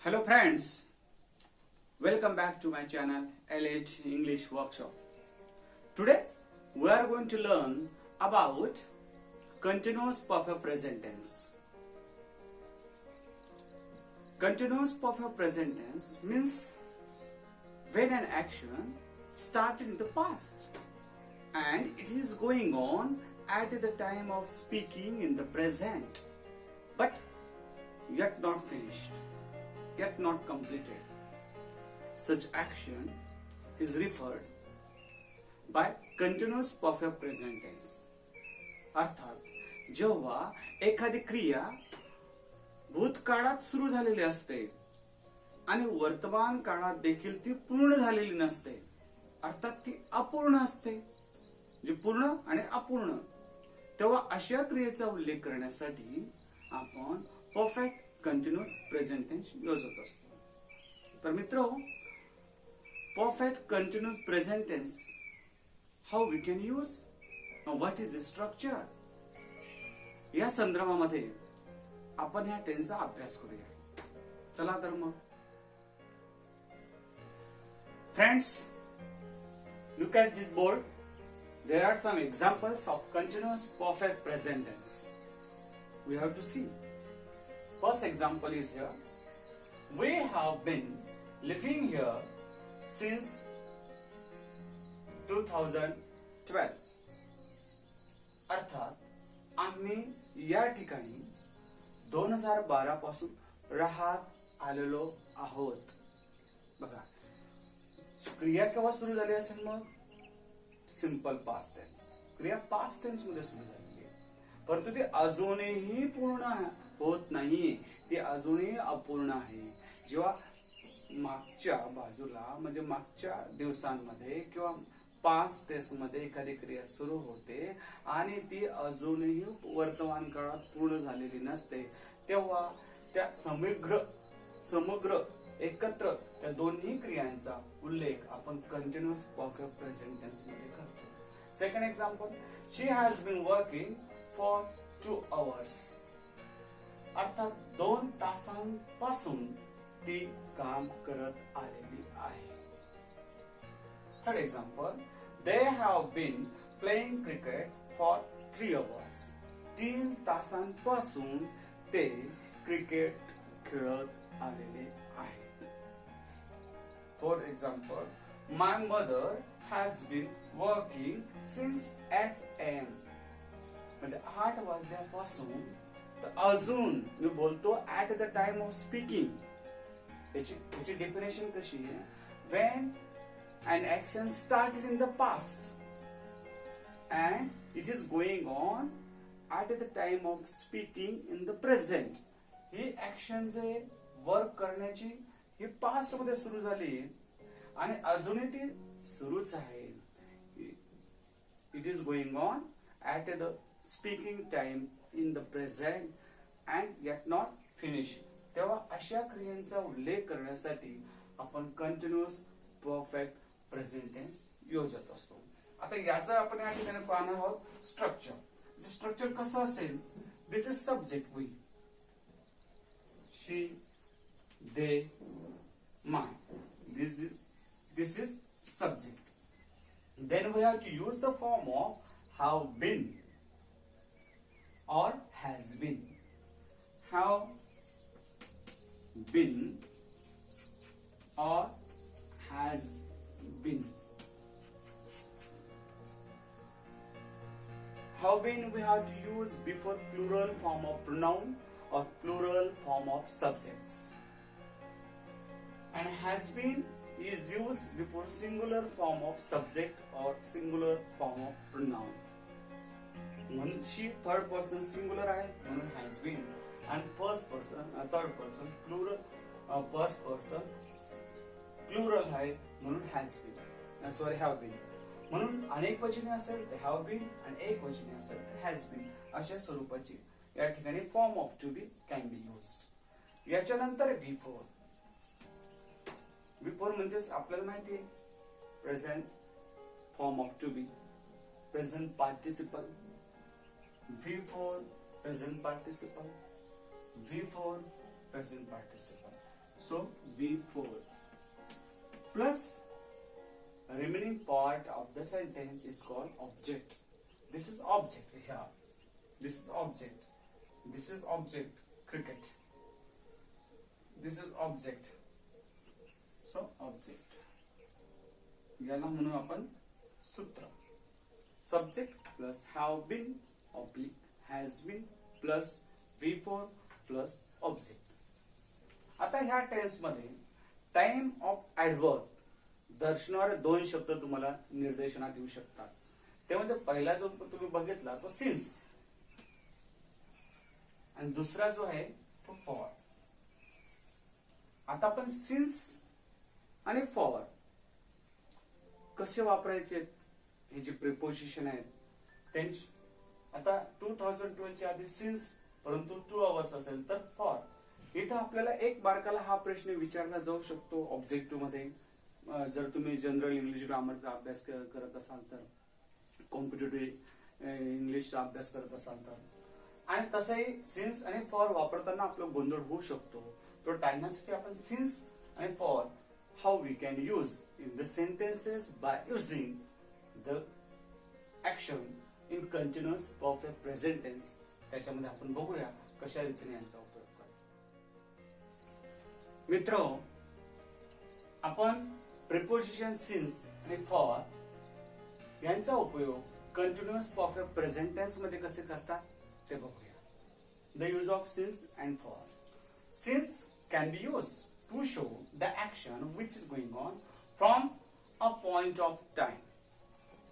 Hello friends, welcome back to my channel LH English Workshop. Today we are going to learn about continuous perfect present tense. Continuous perfect present tense means when an action started in the past and it is going on at the time of speaking in the present, but yet not finished, yet not completed. Such action is referred by continuous perfect present tense. अर्थात जेव्हा एखादी क्रिया भूतकाळात सुरू झालेली असते आणि वर्तमान काळात देखील ती पूर्ण झालेली नसते, अर्थात ती अपूर्ण असते, जी पूर्ण आणि अपूर्ण, तेव्हा अशा क्रियेचा उल्लेख करण्यासाठी आपण परफेक्ट कंटिन्यूअस प्रेझेंट टेन्स योजत असतो. तर मित्रो, perfect continuous present tense how we can use, what is the structure, या संदर्भामध्ये आपण ह्या टेन्सचा अभ्यास करूया. चला तर मग friends, look at this board. There are some examples of continuous perfect present tense. We have to see. First example is here. We have been living here since 2012. अर्थात आम्ही या ठिकाणी 2012 पासून राहत आलेलो आहोत. बघा, क्रिया केव्हा सुरू झाली असेल? मग सिंपल पास्ट टेन्स. क्रिया पास्ट टेन्स मध्ये सुरू झालेली आहे, परंतु ती अजूनही पूर्ण होत नाहीये, ती अजूनही अपूर्ण आहे. जेव्हा मागच्या बाजूला म्हणजे मागच्या दिवसांमध्ये किंवा पास्ट टेन्स मध्ये एखादी क्रिया सुरू होते आणि ती अजूनही वर्तमान काळात पूर्ण झालेली नसते, तेव्हा त्या समग्र एकत्र त्या दोन्ही क्रियांचा उल्लेख आपण कंटिन्यूअस परफेक्ट प्रेझेंट टेन्स मध्ये करतो. Second example, she has been working for 2 hours. अर्थात 2 तासांपासून ती काम करत आलेली आहे. Third example, they have been playing cricket for 3 hours. 3 तासांपासून ते क्रिकेट खेळत आलेले आहेत. For example, my mother has been working since 8 AM. म्हणजे 8 वाजल्यापासून तर अजून मी बोलतो at the time of speaking. याची डेफिनेशन कशी आहे? When an action started in the past and it is going on at the time of speaking in the present. He action जे work करण्याची ही पास्ट मध्ये सुरू झाली आणि अजूनही ती सुरूच आहे. It is going on at the speaking time in the present and eight not finish. तेव्हा अशा क्रियांचा उल्लेख करण्यासाठी आपण कंटिन्युअस परफेक्ट प्रेझेंट टेन्स योजत असतो. आता याचा आपण या ठिकाणी पाहणार आहोत स्ट्रक्चर. स्ट्रक्चर कसं असेल? This is subject we, she, they, my. This is subject. Then we have to use the form of have been or has been. Have been or has been. Have been we have to use before plural form of pronoun or plural form of subjects, and has been is used before singular form of subject or singular form of pronoun. म्हणून she third person singular आहे म्हणून has been, and first person third person plural first person plural आहे म्हणून has been, sorry have been. म्हणून अनेक वचने असेल तर have been आणि एक वचने असेल तर has been अशा स्वरूपाची या ठिकाणी form of to be can be used. याच्यानंतर बिफोर. बिफोर म्हणजे आपल्याला माहिती आहे present form of to be, present participle. Before present participle, before present participle. So V4 plus remaining part of the sentence is called object. This is object here. This is object. This is object cricket. This is object. So object. याला म्हणू आपण सूत्र. Subject plus have been oblique has been plus V4 plus object. आता ह्या tense मध्ये time of adverb दर्शवणारे दोन शब्द तुम्हाला निर्देशनात येऊ शकतात. ते म्हणजे पहिला जो तुम्ही बघितला तो सिन्स आणि दुसरा जो आहे तो फॉर. आता आपण सिन्स आणि फॉर कसे वापरायचे हे जे प्रिपोजिशन आहेत त्यांची आता 2012 च्या आधी सिन्स परंतु 2 आवर्स असेल तर फॉर. इथं आपल्याला एक मार्काला हा प्रश्न विचारला जाऊ शकतो ऑब्जेक्टिव्ह मध्ये. जर तुम्ही जनरल इंग्लिश ग्रामरचा अभ्यास करत असाल तर, कॉम्पिटेटिव्ह इंग्लिशचा अभ्यास करत असाल तर, आणि तसंही सिन्स आणि फॉर वापरताना आपलं गोंधळ होऊ शकतो. तो टाळण्यासाठी आपण सिन्स आणि for how we can use in the sentences by using the action in continuous perfect present tense त्याच्यामध्ये आपण बघूया कशा रीतीने यांचा उपयोग करायचा. मित्र, आपण प्रिपोजिशन सिन्स आणि फॉर यांचा उपयोग कंटिन्युअस परफेक्ट प्रेझेंट टेन्स मध्ये कसे करतात ते बघूया. The use of since and for. Since can be use to show the action which is going on from a point of time.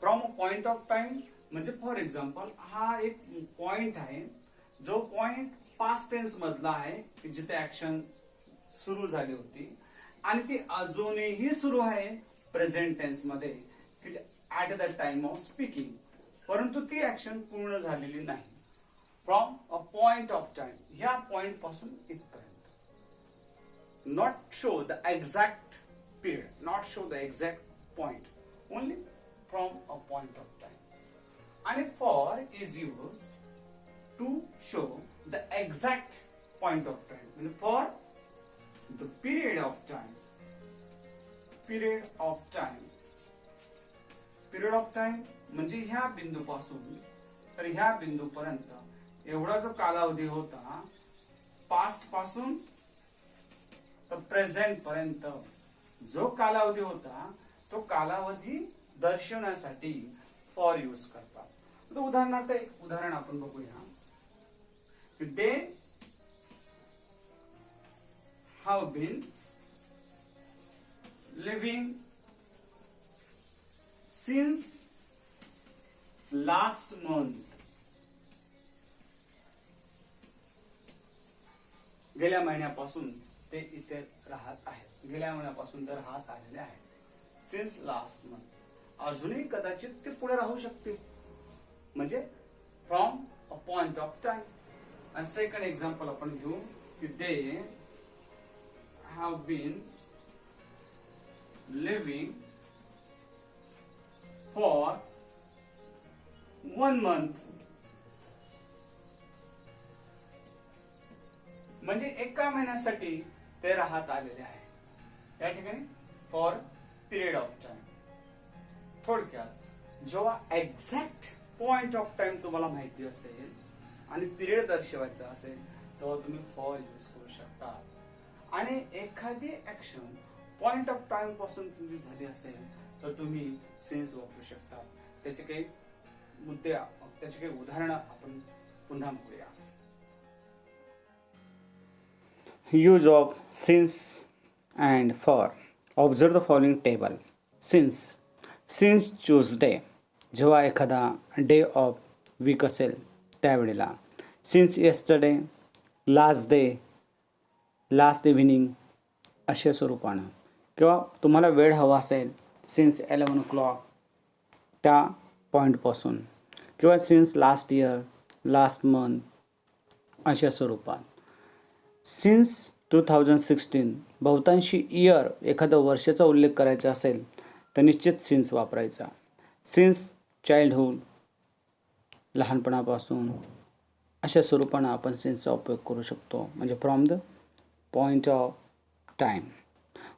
From a point of time म्हणजे for example हा एक point आहे जो point past tense मधला आहे की जिथे action सुरू झाली होती आणि ती अजूनही सुरू आहे प्रेझेंट टेन्स मध्ये at the time of speaking, परंतु ती ऍक्शन पूर्ण झालेली नाही. From a point of time ह्या पॉइंट पासून इथपर्यंत. Not show the exact period, not show the exact point, only from a point of time. आणि for is use to show the exact point of time म्हणजे for the period of time. Period of time म्हणजे ह्या बिंदूपासून तर ह्या बिंदूपर्यंत एवढा जो कालावधी होता पास्ट पासून तर प्रेझेंट पर्यंत जो कालावधी होता तो कालावधी दर्शवण्यासाठी फॉर यूज करतात. उदाहरणार्थ एक उदाहरण आपण बघूया. दे have been living since last month. गेल्या महिन्यापासून ते इथे राहत आहेत. गेल्या महिन्यापासून ते राहत आलेले आहेत. Since last month. अजूनही कदाचित ते पुढे राहू शकते म्हणजे from a point of time. आणि सेकंड एक्झाम्पल आपण घेऊ की दे have been living for 1 month. म्हणजे एका महिन्यासाठी ते राहत आलेले आहे. या ठिकाणी फॉर पिरियड ऑफ टाइम. थोडक्यात जेव्हा एक्झॅक्ट पॉइंट ऑफ टाइम तुम्हाला माहिती असेल आणि पिरियड दर्शवायचा असेल तेव्हा तुम्ही फॉर यूज करू शकता. आणि एखादी ऍक्शन पॉइंट ऑफ टाइम पासून तुमची झाली असेल तर तुम्ही सिन्स वापरू शकता. त्याचे काही मुद्दे, त्याचे काही उदाहरणं आपण पुन्हा बघूया. Use of since and for. Observe the following table. Since Tuesday जेव्हा एखादा डे ऑफ वीक असेल त्यावेळेला. Since yesterday, last day, last evening अशा स्वरूपानं. किंवा तुम्हाला वेळ हवा असेल सिन्स 11 o'clock त्या पॉईंटपासून. किंवा since last year, last month अशा स्वरूपात. सिन्स 2016 बहुतांशी इयर एखाद्या वर्षाचा उल्लेख करायचा असेल तर निश्चित सिन्स वापरायचा. सिन्स चाइल्डहूड लहानपणापासून अशा स्वरूपानं आपण सिन्सचा उपयोग करू शकतो. म्हणजे from the point of time.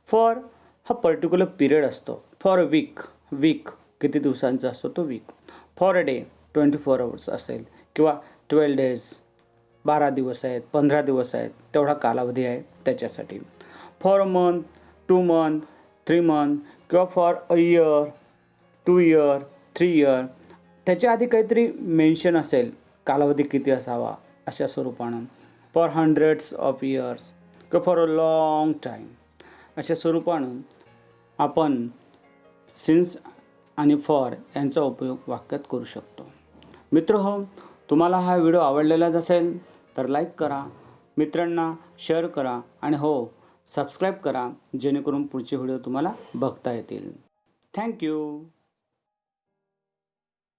For हा पर्टिक्युलर पिरियड असतो. फॉर अ वीक किती दिवसांचा असतो तो week. For a day 24 hours असेल किंवा 12 days 12 दिवस आहेत, 15 दिवस आहेत, तेवढा कालावधी आहे त्याच्यासाठी. For a month, 2 month, 3 month किंवा for a year, 2 year, 3 year त्याच्या आधी काहीतरी मेन्शन असेल कालावधी किती असावा अशा स्वरूपानं. फॉर hundreds of years किंवा फॉर अ लाँग टाईम अशा स्वरूपानं आपण सिन्स आणि फॉर यांचा उपयोग वाक्यात करू शकतो. मित्रहो, तुम्हाला हा व्हिडिओ आवडलेलाच असेल तर लाईक करा, मित्रांना शेअर करा आणि सबस्क्राईब करा जेणेकरून पुढचे व्हिडिओ तुम्हाला बघता येतील. थँक्यू.